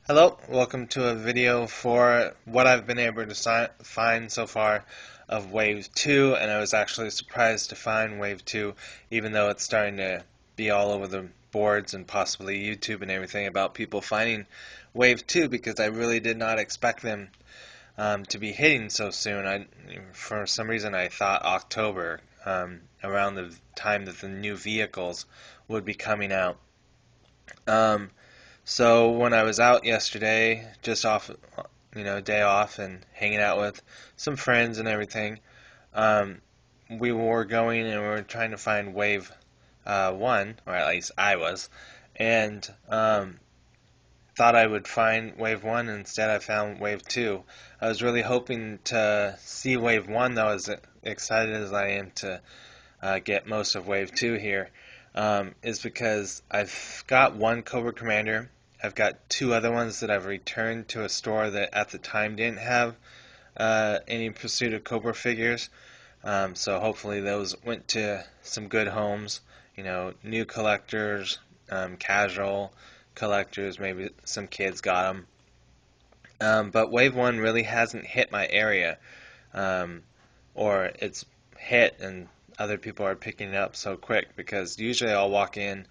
Hello, welcome to a video for what I've been able to find so far of Wave 2, and I was actually surprised to find Wave 2, even though it's starting to be all over the boards and possibly YouTube and everything about people finding Wave 2, because I really did not expect them to be hitting so soon. For some reason, I thought October, around the time that the new vehicles would be coming out. Um, so when I was out yesterday, just off, day off and hanging out with some friends and everything, um, we were going and we were trying to find Wave 1, or at least I was, and thought I would find Wave 1. Instead, I found Wave 2. I was really hoping to see Wave 1, though, as excited as I am to get most of Wave 2 here, is because I've got one Cobra Commander. I've got two other ones that I've returned to a store that at the time didn't have any Pursuit of Cobra figures. So hopefully those went to some good homes. New collectors, casual collectors, maybe some kids got them. But Wave 1 really hasn't hit my area, um, or it's hit and other people are picking it up so quick, because usually I'll walk in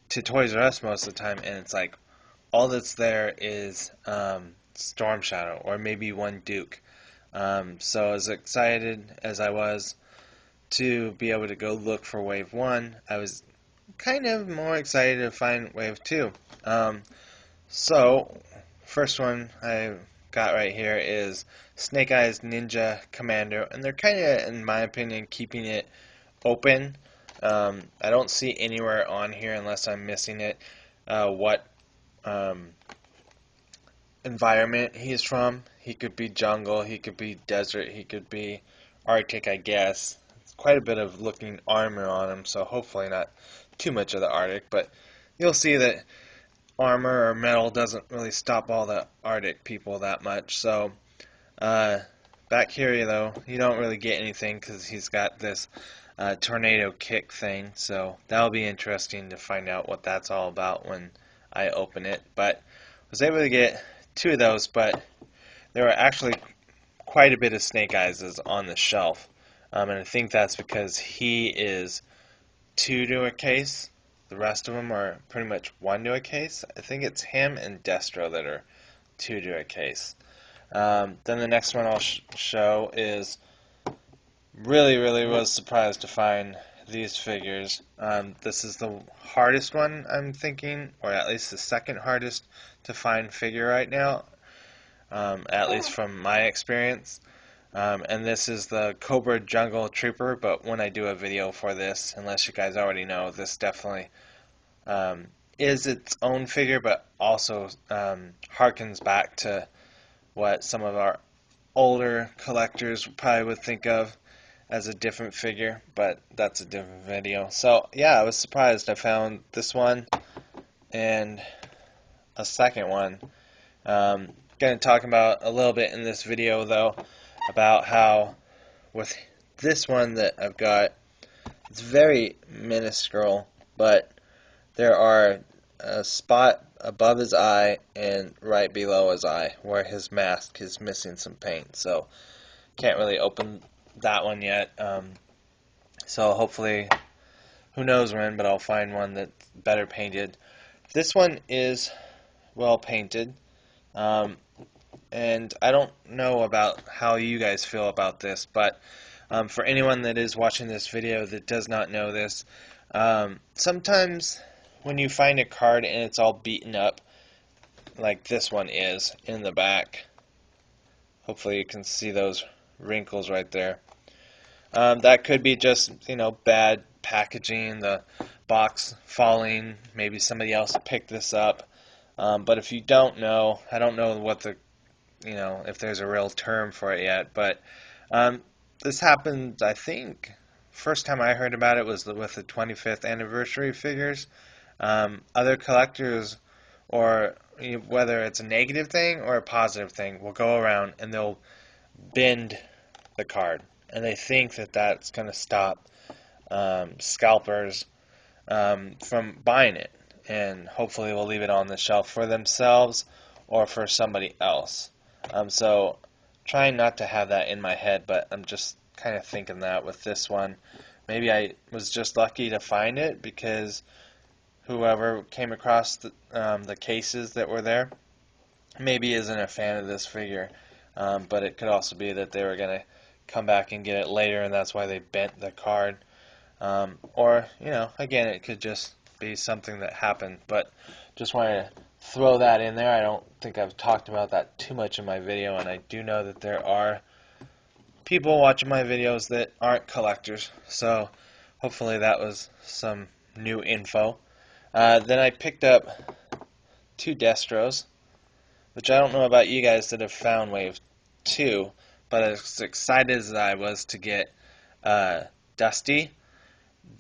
to Toys R Us most of the time and it's like all that's there is Storm Shadow or maybe one Duke. So as excited as I was to be able to go look for Wave 1, I was kind of more excited to find Wave 2. Um, so, first one I got right here is Snake Eyes Ninja Commando, and they're kind of, in my opinion, keeping it open. I don't see anywhere on here, unless I'm missing it, what um, environment he's from. He could be jungle, he could be desert, he could be Arctic, I guess. It's quite a bit of looking armor on him, so hopefully not too much of the Arctic, but you'll see that armor or metal doesn't really stop all the Arctic people that much. So uh, back here, though, you don't really get anything because he's got this tornado kick thing. So that'll be interesting to find out what that's all about when I open it. But I was able to get two of those, but there were actually quite a bit of Snake Eyes on the shelf. And I think that's because he is two to a case. The rest of them are pretty much one to a case. I think it's him and Destro that are two to a case. Then the next one I'll show is really was surprised to find these figures. This is the hardest one, I'm thinking, or at least the second hardest to find figure right now, at least from my experience. And this is the Cobra Jungle Trooper, but when I do a video for this, unless you guys already know, this definitely um, is its own figure, but also harkens back to what some of our older collectors probably would think of as a different figure, but that's a different video. So yeah, I was surprised. I found this one and a second one. Going to talk about a little bit in this video, though, about how with this one that I've got, it's very minuscule, but there are a spot above his eye and right below his eye where his mask is missing some paint. So can't really open that one yet. So hopefully, who knows when, but I'll find one that's better painted. This one is well painted. Um, and I don't know about how you guys feel about this, but for anyone that is watching this video that does not know this, sometimes when you find a card and it's all beaten up, like this one is in the back, hopefully you can see those wrinkles right there. That could be just, bad packaging, the box falling, maybe somebody else picked this up. But if you don't know, I don't know what if there's a real term for it yet, but this happened, I think, first time I heard about it was with the 25th anniversary figures. Other collectors, or whether it's a negative thing or a positive thing, will go around and they'll bend the card, and they think that that's going to stop scalpers from buying it, and hopefully will leave it on the shelf for themselves, or for somebody else. So trying not to have that in my head, but I'm just kind of thinking that with this one, maybe I was just lucky to find it because whoever came across the cases that were there maybe isn't a fan of this figure, but it could also be that they were going to come back and get it later, and that's why they bent the card. Or, again, it could just be something that happened, but just wanted to throw that in there. I don't think I've talked about that too much in my video, and I do know that there are people watching my videos that aren't collectors, so hopefully that was some new info. Then I picked up two Destros, which I don't know about you guys that have found Wave 2, but as excited as I was to get Dusty,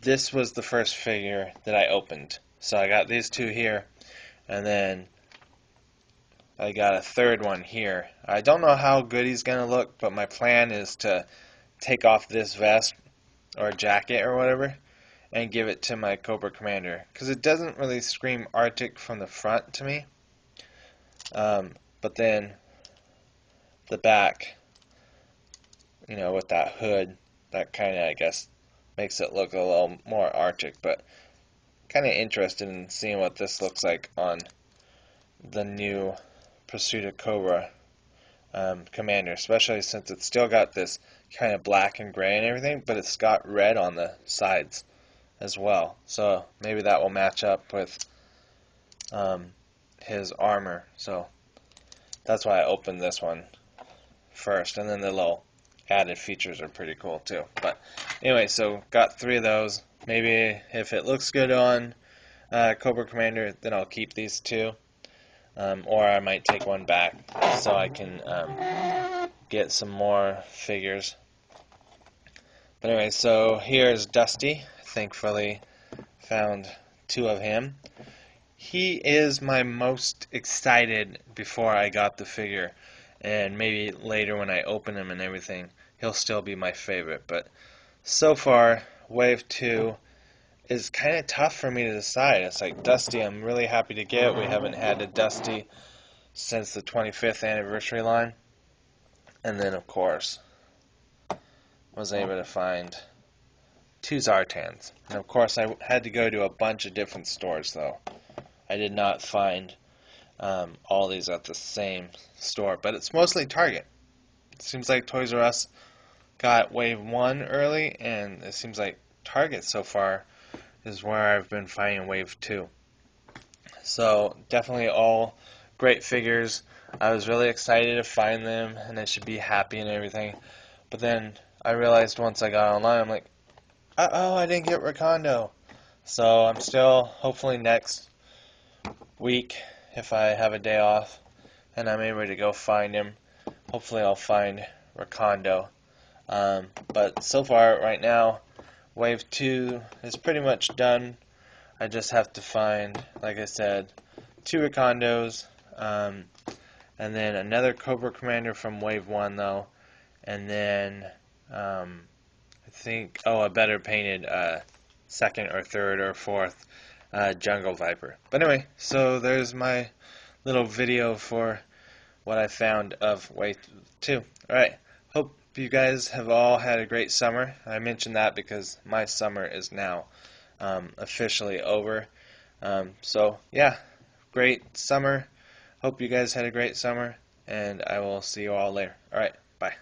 this was the first figure that I opened. So I got these two here, and then I got a third one here. I don't know how good he's going to look, but my plan is to take off this vest or jacket or whatever and give it to my Cobra Commander, because it doesn't really scream Arctic from the front to me. But then the back, with that hood, that kind of, I guess, makes it look a little more Arctic, but kind of interested in seeing what this looks like on the new Pursuit of Cobra Commander, especially since it's still got this kind of black and gray and everything, but it's got red on the sides as well. So maybe that will match up with his armor. So that's why I opened this one first, and then the little added features are pretty cool too. But anyway, so got three of those. Maybe if it looks good on Cobra Commander, then I'll keep these two, or I might take one back so I can get some more figures. But anyway, so here's Dusty. Thankfully found two of him. He is my most excited before I got the figure, and maybe later when I open him and everything, he'll still be my favorite. But so far, Wave 2 is kind of tough for me to decide. It's like Dusty, I'm really happy to get. We haven't had a Dusty since the 25th anniversary line. And then, of course, was able to find two Zartans. And of course, I had to go to a bunch of different stores, though. I did not find all these at the same store, but it's mostly Target. It seems like Toys R Us got Wave 1 early, and it seems like Target so far is where I've been finding Wave 2. So definitely all great figures. I was really excited to find them, and I should be happy and everything. But then I realized once I got online, I'm like, uh-oh, I didn't get Rakondo. So I'm still, hopefully next week, if I have a day off and I'm able to go find him, hopefully I'll find Rakondo. But so far, right now, Wave 2 is pretty much done. I just have to find, like I said, two Rakondos, and then another Cobra Commander from Wave 1, though, and then I think, a better painted second or third or fourth Jungle Viper. But anyway, so there's my little video for what I found of Wave 2. Alright, hope you guys have all had a great summer. I mentioned that because my summer is now officially over. So, yeah, great summer. Hope you guys had a great summer, and I will see you all later. Alright, bye.